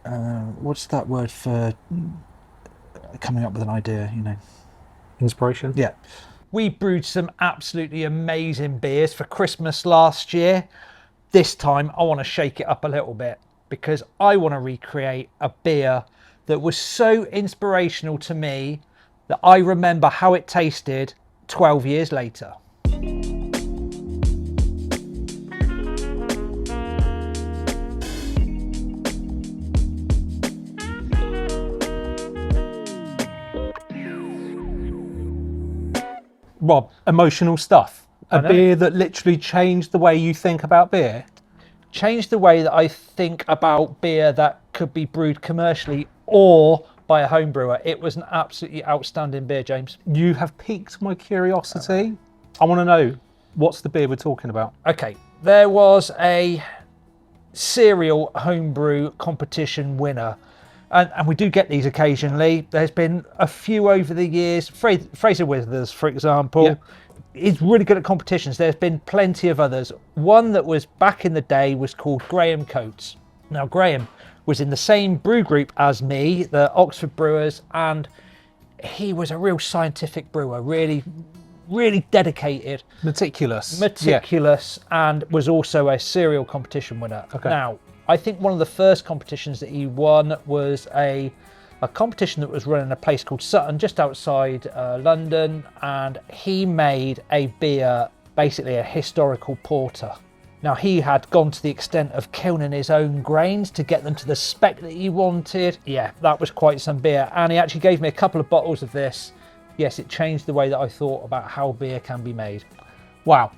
what's that word for coming up with an idea, Inspiration? Yeah. We brewed some absolutely amazing beers for Christmas last year. This time I want to shake it up a little bit because I want to recreate a beer that was so inspirational to me that I remember how it tasted 12 years later. Rob, emotional stuff. A beer that literally changed the way you think about beer. Changed the way that I think about beer that could be brewed commercially or by a home brewer. It was an absolutely outstanding beer, James. You have piqued my curiosity. I want to know, what's the beer we're talking about? Okay, there was a serial homebrew competition winner. And we do get these occasionally. There's been a few over the years. Fraser Withers, for example, is really good at competitions. There's been plenty of others. One that was back in the day was called Graham Coates. Now, Graham was in the same brew group as me, the Oxford Brewers, and he was a real scientific brewer, really dedicated. Meticulous. And was also a serial competition winner. Okay. Now, I think one of the first competitions that he won was a competition that was run in a place called Sutton, just outside London, and he made a beer, basically a historical porter. Now, he had gone to the extent of kilning his own grains to get them to the spec that he wanted. Yeah, that was quite some beer, and he actually gave me a couple of bottles of this. Yes, it changed the way that I thought about how beer can be made. Wow,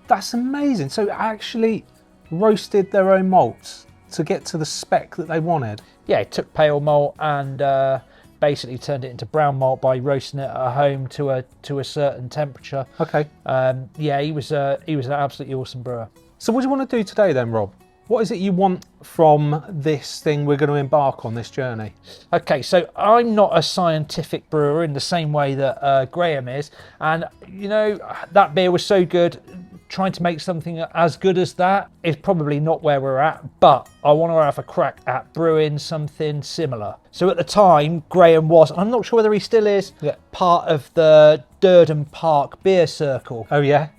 that's amazing. So actually roasted their own malts to get to the spec that they wanted. Yeah, it took pale malt and basically turned it into brown malt by roasting it at home to a certain temperature. Okay. Yeah, he was an absolutely awesome brewer. So what do you want to do today then, Rob? What is it you want from this thing we're going to embark on, this journey? Okay, so I'm not a scientific brewer in the same way that Graham is, and that beer was so good. Trying to make something as good as that is probably not where we're at, but I want to have a crack at brewing something similar. So at the time, Graham was, I'm not sure whether he still is, part of the Durden Park Beer Circle. Oh yeah.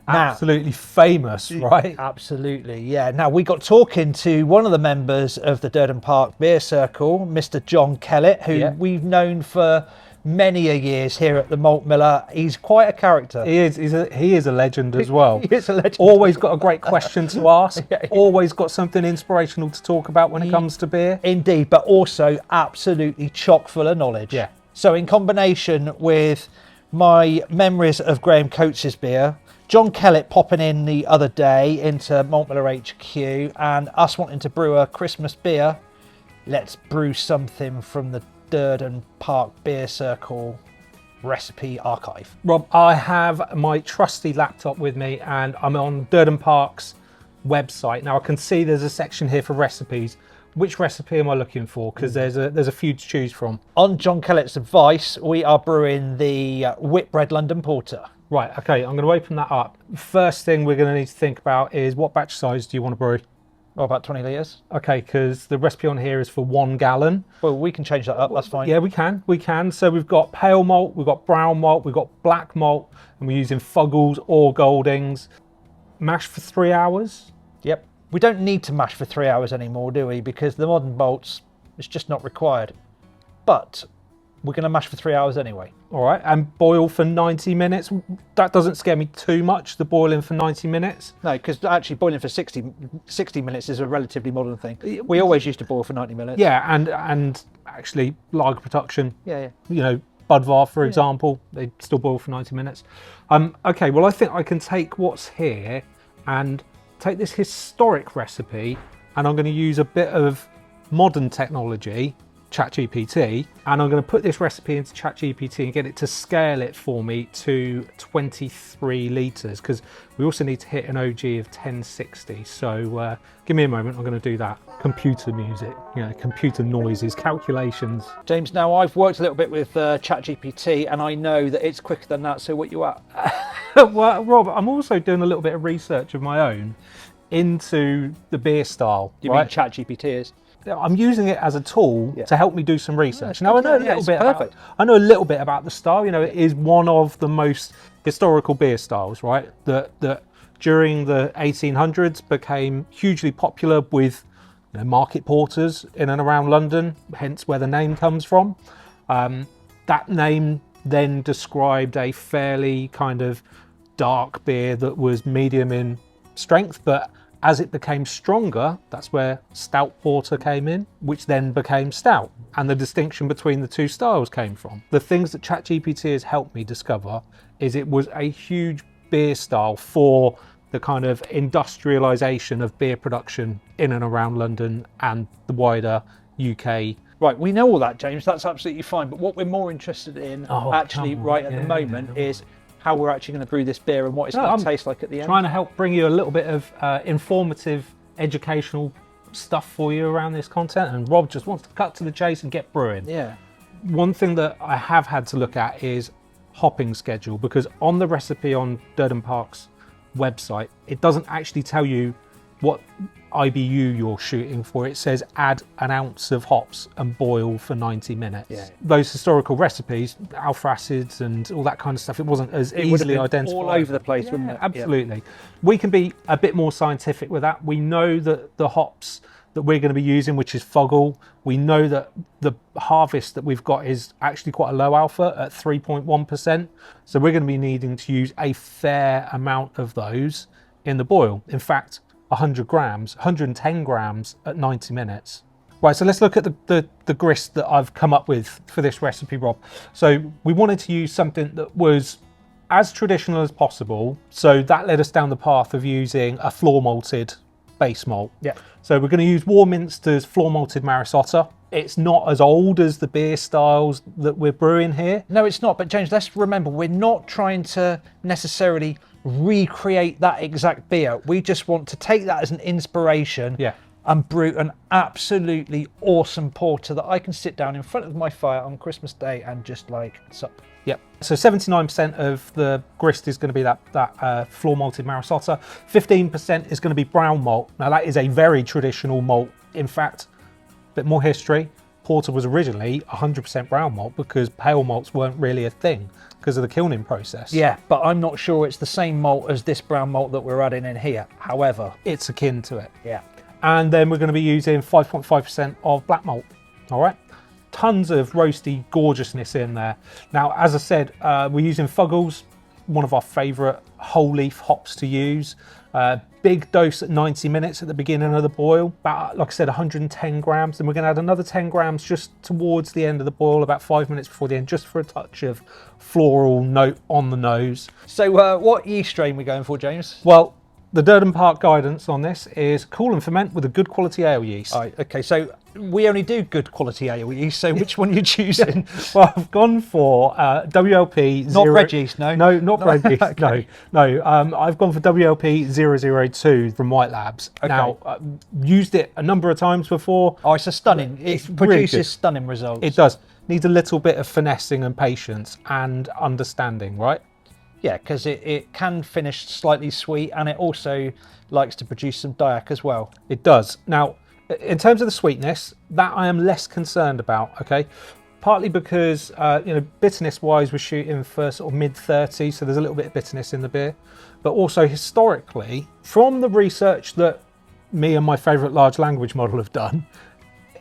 Now, absolutely famous, right? Absolutely, yeah. Now, we got talking to one of the members of the Durden Park Beer Circle, Mr. John Kellett, who we've known for many a years here at the Malt Miller. He's quite a character. He is a legend as well. He is a legend. Always got a great question to ask. Always got something inspirational to talk about when it comes to beer. Indeed, but also absolutely chock full of knowledge. Yeah. So in combination with my memories of Graham Coates' beer, John Kellett popping in the other day into Malt Miller HQ, and us wanting to brew a Christmas beer, let's brew something from the Durden Park Beer Circle recipe archive. Rob, I have my trusty laptop with me and I'm on Durden Park's website. Now I can see there's a section here for recipes. Which recipe am I looking for? Because there's a few to choose from. On John Kellett's advice, we are brewing the Whitbread London Porter. Right, okay, I'm going to open that up. First thing we're going to need to think about is what batch size do you want to brew? Oh, about 20 litres. Okay, because the recipe on here is for 1 gallon. Well, we can change that up, that's fine. Yeah, we can. So we've got pale malt, we've got brown malt, we've got black malt, and we're using Fuggles or Goldings. Mash for 3 hours. Yep. We don't need to mash for 3 hours anymore, do we? Because the modern malts, it's just not required. But we're going to mash for 3 hours anyway. All right, and boil for 90 minutes. That doesn't scare me too much, the boiling for 90 minutes. No, because actually boiling for 60 minutes is a relatively modern thing. We always used to boil for 90 minutes. Yeah, and actually lager production. Yeah. You know, Budvar, for example, they still boil for 90 minutes. Okay, well, I think I can take what's here and take this historic recipe, and I'm going to use a bit of modern technology, ChatGPT, and I'm going to put this recipe into ChatGPT and get it to scale it for me to 23 litres, because we also need to hit an OG of 1060. So give me a moment, I'm going to do that. Computer music, computer noises, calculations. James, now I've worked a little bit with ChatGPT and I know that it's quicker than that, so what you at? Well, Rob, I'm also doing a little bit of research of my own into the beer style. You mean ChatGPT is? I'm using it as a tool to help me do some research. Now I know I know a little bit about the style. You know, it is one of the most historical beer styles, right? That during the 1800s became hugely popular with market porters in and around London, hence where the name comes from. That name then described a fairly kind of dark beer that was medium in strength, but as it became stronger, that's where stout porter came in, which then became stout, and the distinction between the two styles came from. The things that ChatGPT has helped me discover is it was a huge beer style for the kind of industrialisation of beer production in and around London and the wider UK. Right, we know all that, James. That's absolutely fine. But what we're more interested in at the moment is how we're actually going to brew this beer and what it's going to taste like at the end. Trying to help bring you a little bit of informative, educational stuff for you around this content. And Rob just wants to cut to the chase and get brewing. Yeah. One thing that I have had to look at is hopping schedule, because on the recipe on Durden Park's website, it doesn't actually tell you what IBU you're shooting for. It says add an ounce of hops and boil for 90 minutes. Yeah. Those historical recipes, alpha acids and all that kind of stuff, it wasn't as easily identified. All over the place, wouldn't it? Absolutely. We can be a bit more scientific with that. We know that the hops that we're going to be using, which is Fuggle, we know that the harvest that we've got is actually quite a low alpha at 3.1%. So we're going to be needing to use a fair amount of those in the boil. In fact, 100 grams, 110 grams at 90 minutes. Right, so let's look at the grist that I've come up with for this recipe, Rob. So we wanted to use something that was as traditional as possible. So that led us down the path of using a floor malted base malt. Yeah. So we're going to use Warminster's floor malted Marisotta. It's not as old as the beer styles that we're brewing here. No, it's not. But James, let's remember, we're not trying to necessarily recreate that exact beer. We just want to take that as an inspiration and brew an absolutely awesome porter that I can sit down in front of my fire on Christmas Day and just like sup. Yep. So 79% of the grist is going to be that floor malted Marisotta. 15% is going to be brown malt. Now that is a very traditional malt. In fact, a bit more history. Porter was originally 100% brown malt because pale malts weren't really a thing because of the kilning process. Yeah, but I'm not sure it's the same malt as this brown malt that we're adding in here. However, it's akin to it. Yeah. And then we're going to be using 5.5% of black malt. All right. Tons of roasty gorgeousness in there. Now, as I said, we're using Fuggles, one of our favourite whole leaf hops to use. Big dose at 90 minutes at the beginning of the boil, about, like I said, 110 grams. Then we're going to add another 10 grams just towards the end of the boil, about 5 minutes before the end, just for a touch of floral note on the nose. So what yeast strain are we going for, James? Well, the Durden Park guidance on this is cool and ferment with a good quality ale yeast. All right, okay, so we only do good quality ale yeast, so which one are you choosing? Well, I've gone for WLP... Not bread yeast, no? No, not bread yeast, okay. no. I've gone for WLP 002 from White Labs. Okay. Now, used it a number of times before. Oh, it's a stunning, it produces really stunning results. It does. Needs a little bit of finessing and patience and understanding, right? Yeah, because it can finish slightly sweet and it also likes to produce some diac as well. It does. Now, in terms of the sweetness, that I am less concerned about, okay? Partly because, bitterness-wise, we're shooting for sort of mid-30s, so there's a little bit of bitterness in the beer. But also, historically, from the research that me and my favourite large language model have done,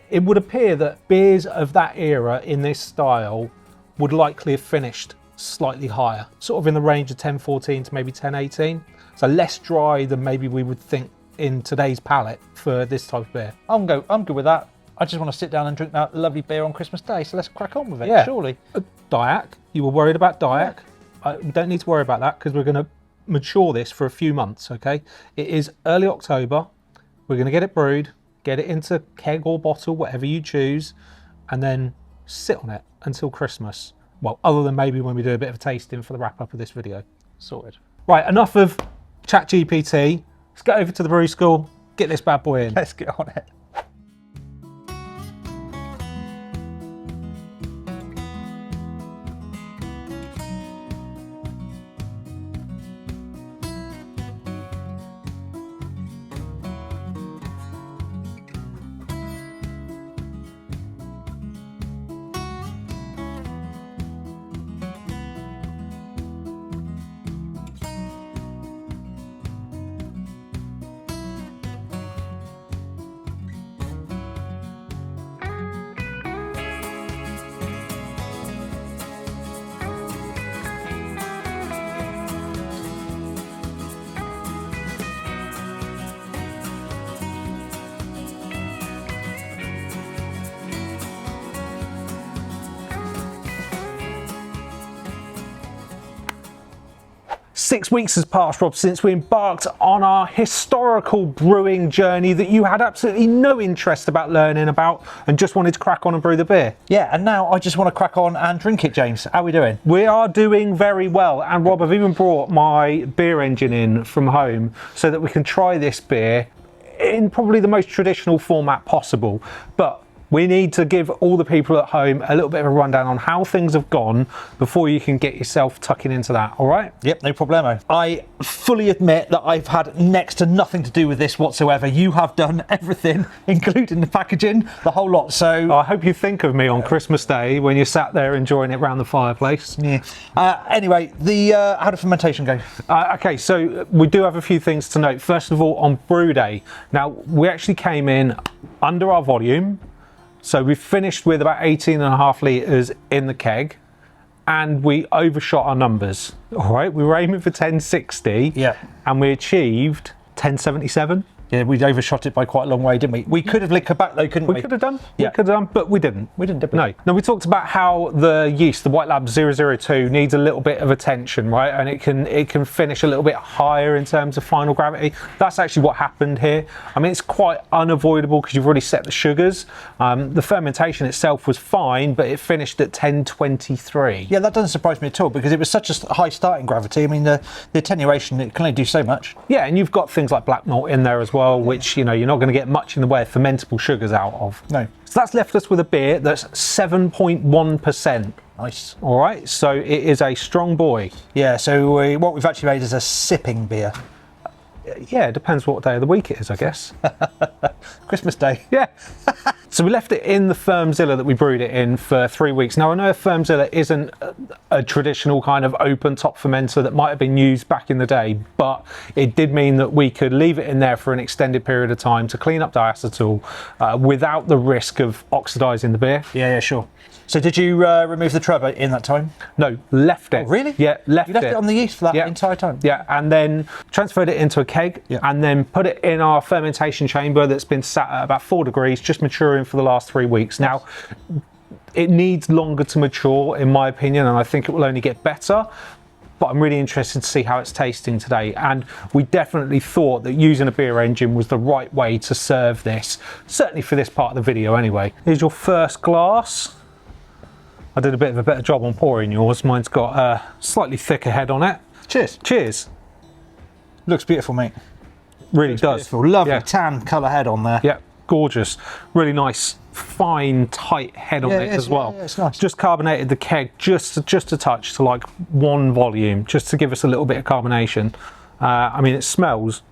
it would appear that beers of that era in this style would likely have finished slightly higher, sort of in the range of 1014 to maybe 1018. So less dry than maybe we would think in today's palate for this type of beer. I'm good with that. I just want to sit down and drink that lovely beer on Christmas Day, so let's crack on with it, surely. Diac, you were worried about Diac. We don't need to worry about that because we're going to mature this for a few months, okay? It is early October. We're going to get it brewed, get it into keg or bottle, whatever you choose, and then sit on it until Christmas. Well, other than maybe when we do a bit of a tasting for the wrap up of this video. Sorted. Right, enough of ChatGPT. Let's get over to the brew school, get this bad boy in. Let's get on it. 6 weeks has passed, Rob, since we embarked on our historical brewing journey that you had absolutely no interest about learning about and just wanted to crack on and brew the beer. Yeah, and now I just want to crack on and drink it, James. How are we doing? We are doing very well, and Rob, I've even brought my beer engine in from home so that we can try this beer in probably the most traditional format possible. But we need to give all the people at home a little bit of a rundown on how things have gone before you can get yourself tucking into that, all right? Yep, no problemo. I fully admit that I've had next to nothing to do with this whatsoever. You have done everything, including the packaging, the whole lot. So I hope you think of me on Christmas Day when you're sat there enjoying it round the fireplace. yeah. Anyway, how did fermentation go? Okay, so we do have a few things to note. First of all, on brew day, now we actually came in under our volume. So we finished with about 18.5 litres in the keg, and we overshot our numbers. All right, we were aiming for 1060, Yeah. and we achieved 1077. Yeah, we overshot it by quite a long way, didn't we? We could have licked back though, couldn't we? We could have done, Yeah. we could have done, but we didn't. We didn't, did we? No. Now, we talked about how the yeast, the White Lab 002, needs a little bit of attention, right? And it can finish a little bit higher in terms of final gravity. That's actually what happened here. I mean, it's quite unavoidable because you've already set the sugars. The fermentation itself was fine, but it finished at 1023. Yeah, that doesn't surprise me at all because it was such a high starting gravity. I mean, the attenuation, it can only do so much. Yeah, and you've got things like black malt in there as well, which, you know, you're not going to get much in the way of fermentable sugars out of. No. So that's left us with a beer that's 7.1%. Nice. All right, so it is a strong boy. Yeah, so what we've actually made is a sipping beer. Yeah, it depends what day of the week it is, I guess. Christmas Day. Yeah. So we left it in the Firmzilla that we brewed it in for 3 weeks. Now, I know a Firmzilla isn't a traditional kind of open top fermenter that might have been used back in the day, but it did mean that we could leave it in there for an extended period of time to clean up diacetyl without the risk of oxidising the beer. Yeah, sure. So did you remove the trub in that time? No, left it. Oh, really? Yeah, left it. You left it on the yeast for that entire time? Yeah, and then transferred it into a keg and then put it in our fermentation chamber that's been sat at about 4 degrees, just maturing for the last 3 weeks. Now, it needs longer to mature, in my opinion, and I think it will only get better. But I'm really interested to see how it's tasting today. And we definitely thought that using a beer engine was the right way to serve this, certainly for this part of the video anyway. Here's your first glass. I did a bit of a better job on pouring yours. Mine's got a slightly thicker head on it. Cheers. Cheers. Looks beautiful, mate. Really does. Beautiful. Lovely Yeah. tan colour head on there. Yeah, gorgeous. Really nice, fine, tight head on it as well. Yeah, it's nice. Just carbonated the keg just a touch to like 1 volume, just to give us a little bit of carbonation. I mean, it smells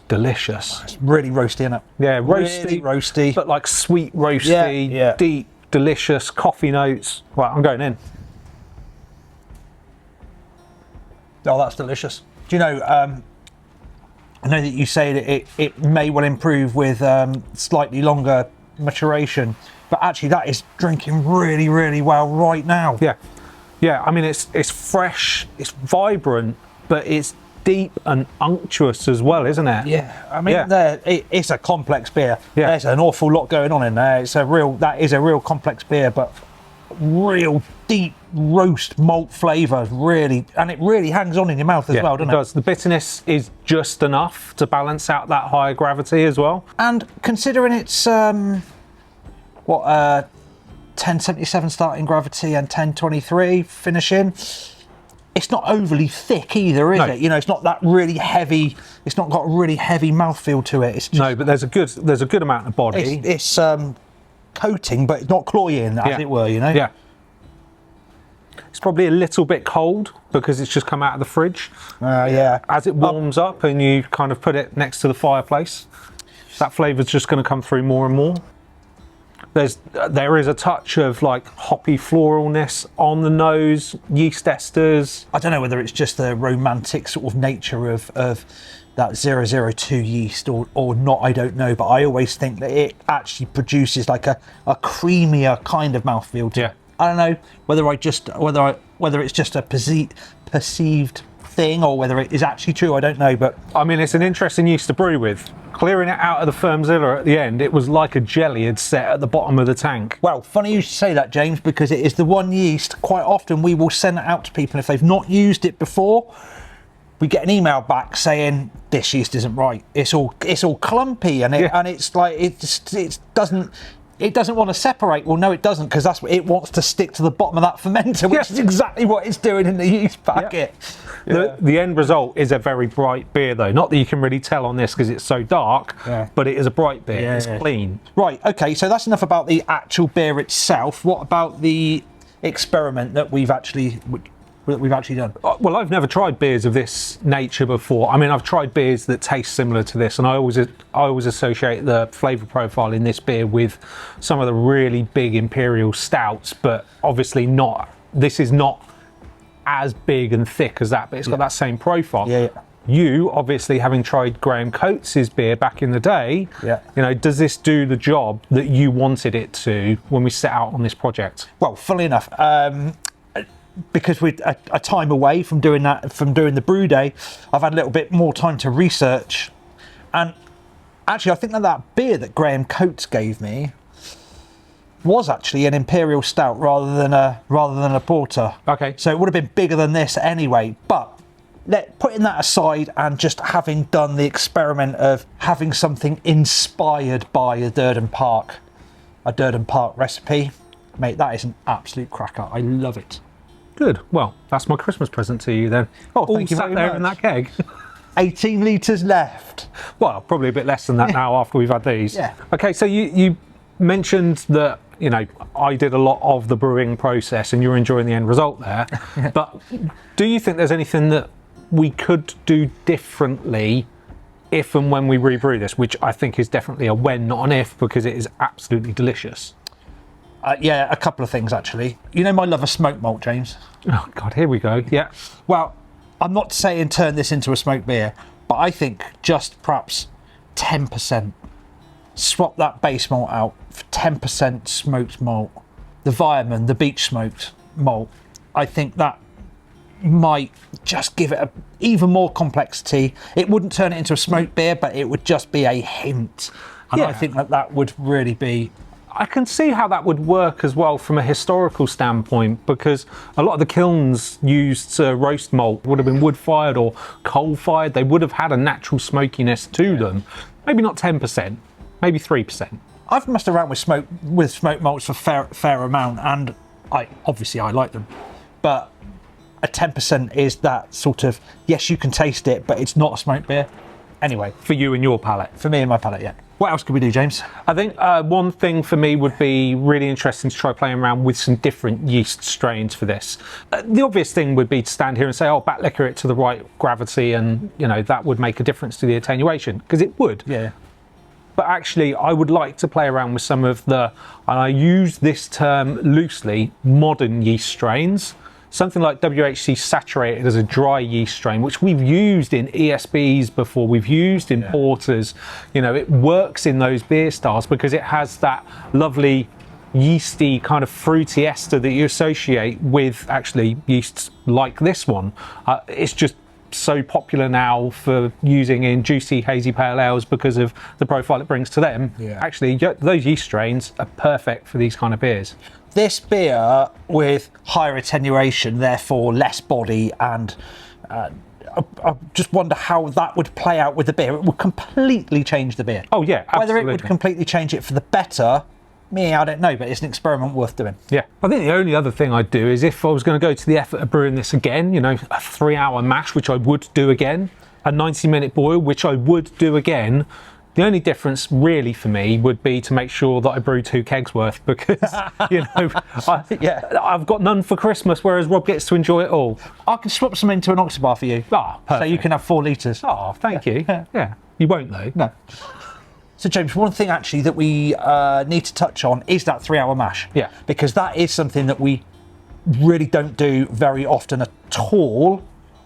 delicious. It's really roasty, isn't it? Yeah, roasty, Really roasty. but like sweet roasty, Yeah. deep, delicious coffee notes. Right, I'm going in. Oh, that's delicious. Do you know, I know that you say that it may well improve with slightly longer maturation, but actually that is drinking really, really well right now. Yeah, yeah. I mean, it's fresh, it's vibrant, but it's deep and unctuous as well, isn't it? Yeah, I mean, Yeah. it's a complex beer. Yeah. There's an awful lot going on in there. That is a real complex beer, but real deep roast malt flavour, really, and it really hangs on in your mouth as well, doesn't it does. The bitterness is just enough to balance out that higher gravity as well. And considering it's 1077 starting gravity and 1023 finishing, it's not overly thick either, is No. it? You know, it's not that really heavy. It's not got a really heavy mouthfeel to it. It's just, No, but there's a good amount of body. it's coating, but it's not cloying, as it were. You know. Yeah. It's probably a little bit cold because it's just come out of the fridge. Yeah. As it warms up and you kind of put it next to the fireplace, that flavour's just going to come through more and more. There is a touch of like hoppy floralness on the nose, yeast esters. I don't know whether it's just the romantic sort of nature of that 002 yeast or not, I don't know, but I always think that it actually produces like a creamier kind of mouthfeel to it. Yeah. I don't know whether it's just a perceived thing or whether it is actually true, I don't know. But I mean, it's an interesting yeast to brew with. Clearing it out of the Firmzilla at the end, it was like a jelly had set at the bottom of the tank. well, funny you should say that, James, because it is the one yeast quite often we will send it out to people if they've not used it before. We get an email back saying this yeast isn't right. It's all clumpy and it's like it doesn't want to separate. Well, no, it doesn't, because that's what it wants to stick to the bottom of that fermenter, which is exactly what it's doing in the yeast packet. The end result is a very bright beer, though. Not that you can really tell on this because it's so dark, but it is a bright beer. It's clean. Right. Okay. So that's enough about the actual beer itself. What about the experiment that we've actually done? Well, I've never tried beers of this nature before. I mean, I've tried beers that taste similar to this, and I always associate the flavour profile in this beer with some of the really big imperial stouts, but obviously not. This is not as big and thick as that, but it's got that same profile. You, obviously, having tried Graham Coates' beer back in the day, you know, does this do the job that you wanted it to when we set out on this project? Well, funnily enough, because we're a time away from doing the brew day, I've had a little bit more time to research, and actually I think that beer that Graham Coates gave me was actually an imperial stout rather than a porter. Okay. So it would have been bigger than this anyway, but putting that aside and just having done the experiment of having something inspired by a Durden Park recipe, mate, that is an absolute cracker. I love it. Good. Well, that's my Christmas present to you then. Oh, thank you sat very there much. in that keg. 18 litres left. Well, probably a bit less than that now after we've had these. Yeah. Okay, so you mentioned that, you know, I did a lot of the brewing process and you're enjoying the end result there. But do you think there's anything that we could do differently if and when we rebrew this, which I think is definitely a when, not an if, because it is absolutely delicious? Yeah, a couple of things actually. You know my love of smoked malt, James? Oh, God, here we go. Yeah. Well, I'm not saying turn this into a smoked beer, but I think just perhaps 10%. Swap that base malt out for 10% smoked malt. The Vireman, the beech smoked malt, I think that might just give it even more complexity. It wouldn't turn it into a smoked beer, but it would just be a hint. And I think that would really be... I can see how that would work as well from a historical standpoint, because a lot of the kilns used to roast malt would have been wood-fired or coal-fired. They would have had a natural smokiness to them. Maybe not 10%, maybe 3%. I've messed around with smoked malts for fair amount, and I like them. But a 10% is that sort of, yes, you can taste it, but it's not a smoked beer. Anyway. For you and your palate. For me and my palate, yeah. What else could we do, James? I think one thing for me would be really interesting to try playing around with some different yeast strains for this. The obvious thing would be to stand here and say, oh, back liquor it to the right gravity, and, you know, that would make a difference to the attenuation, because it would. Yeah. But actually, I would like to play around with some of the, and I use this term loosely, modern yeast strains. Something like WHC Saturated as a dry yeast strain, which we've used in ESBs before, we've used in porters. You know, it works in those beer styles because it has that lovely yeasty kind of fruity ester that you associate with actually yeasts like this one. It's just so popular now for using in juicy hazy pale ales because of the profile it brings to them. Actually, those yeast strains are perfect for these kind of beers. This beer with higher attenuation, therefore less body, and I just wonder how that would play out with the beer. It would completely change the beer. Oh yeah, absolutely. Whether it would completely change it for the better, I don't know, but it's an experiment worth doing. Yeah, I think the only other thing I'd do is if I was going to go to the effort of brewing this again, you know, a 3-hour mash, which I would do again, a 90-minute boil, which I would do again. The only difference really for me would be to make sure that I brew 2 kegs worth, because, you know, I've got none for Christmas, whereas Rob gets to enjoy it all. I can swap some into an Oxybar for you. Ah, perfect. So you can have 4 litres. Oh, thank you. Yeah, you won't though. No. So James, one thing actually that we need to touch on is that 3-hour mash. Yeah. Because that is something that we really don't do very often at all.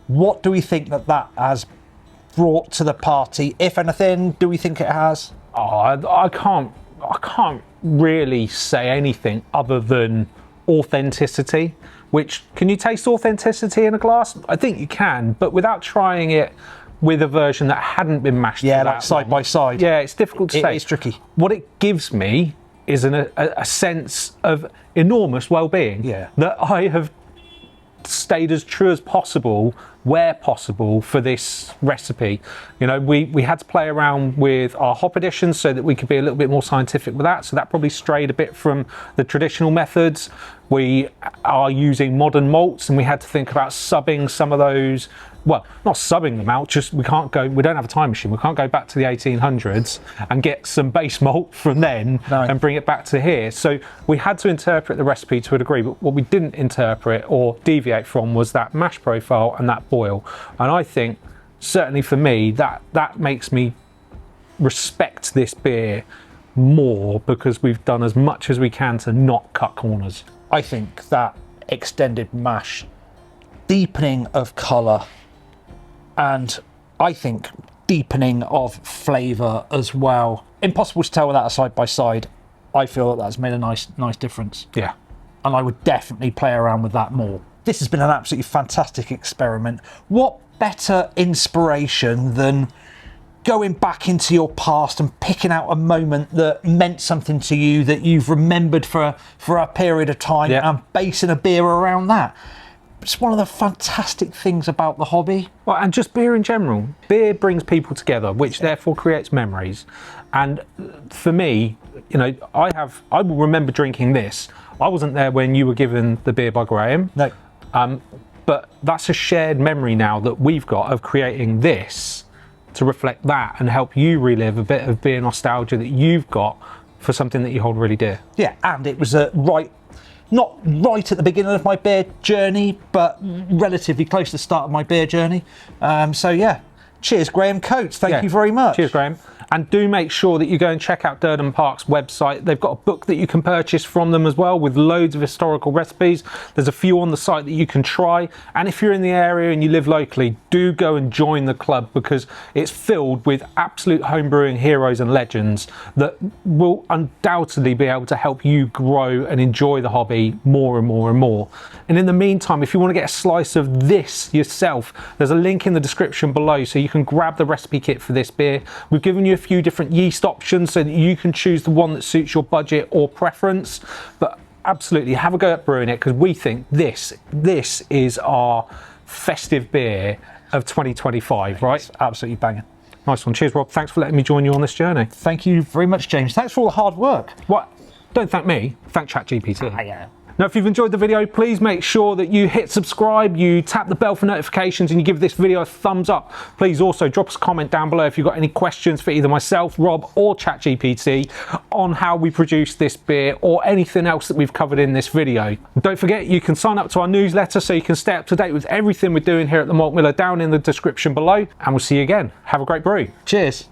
What do we think that has brought to the party, if anything? Do we think it has? I can't really say anything other than authenticity. which, can you taste authenticity in a glass? I think you can, but without trying it with a version that hadn't been mashed. Yeah, like side by side. Yeah, it's difficult to say. It's tricky. What it gives me is a sense of enormous well-being. Yeah. That I have stayed as true as possible where possible for this recipe. You know, we had to play around with our hop additions so that we could be a little bit more scientific with that. So that probably strayed a bit from the traditional methods. We are using modern malts, and we had to think about subbing some of those. Well, not subbing them out, just we don't have a time machine. We can't go back to the 1800s and get some base malt from then and bring it back to here. So we had to interpret the recipe to a degree, but what we didn't interpret or deviate from was that mash profile and that boil. And I think, certainly for me, that makes me respect this beer more, because we've done as much as we can to not cut corners. I think that extended mash, deepening of colour, and I think deepening of flavour as well. Impossible to tell without a side by side. I feel that's made a nice difference. Yeah. And I would definitely play around with that more. This has been an absolutely fantastic experiment. What better inspiration than going back into your past and picking out a moment that meant something to you, that you've remembered for a period of time, and basing a beer around that. It's one of the fantastic things about the hobby. Well, and just beer in general. Beer brings people together, which therefore creates memories. And for me, you know, I will remember drinking this. I wasn't there when you were given the beer by Graham. No. But that's a shared memory now that we've got of creating this to reflect that and help you relive a bit of beer nostalgia that you've got for something that you hold really dear. Yeah, and it was not right at the beginning of my beer journey, but relatively close to the start of my beer journey. So yeah, cheers Graham Coates, thank you very much. Cheers Graham. And do make sure that you go and check out Durden Park's website. They've got a book that you can purchase from them as well, with loads of historical recipes. There's a few on the site that you can try. And if you're in the area and you live locally, do go and join the club, because it's filled with absolute homebrewing heroes and legends that will undoubtedly be able to help you grow and enjoy the hobby more and more and more. And in the meantime, if you want to get a slice of this yourself, there's a link in the description below so you can grab the recipe kit for this beer. We've given you a few different yeast options so that you can choose the one that suits your budget or preference, but absolutely have a go at brewing it, because we think this is our festive beer of 2025, right? It's absolutely banging. Nice one. Cheers Rob, thanks for letting me join you on this journey. Thank you very much James, thanks for all the hard work. What? Don't thank me, thank ChatGPT. Yeah. Now, if you've enjoyed the video, please make sure that you hit subscribe, you tap the bell for notifications, and you give this video a thumbs up. Please also drop us a comment down below if you've got any questions for either myself, Rob, or ChatGPT on how we produce this beer or anything else that we've covered in this video. And don't forget, you can sign up to our newsletter so you can stay up to date with everything we're doing here at the Malt Miller down in the description below. And we'll see you again. Have a great brew. Cheers.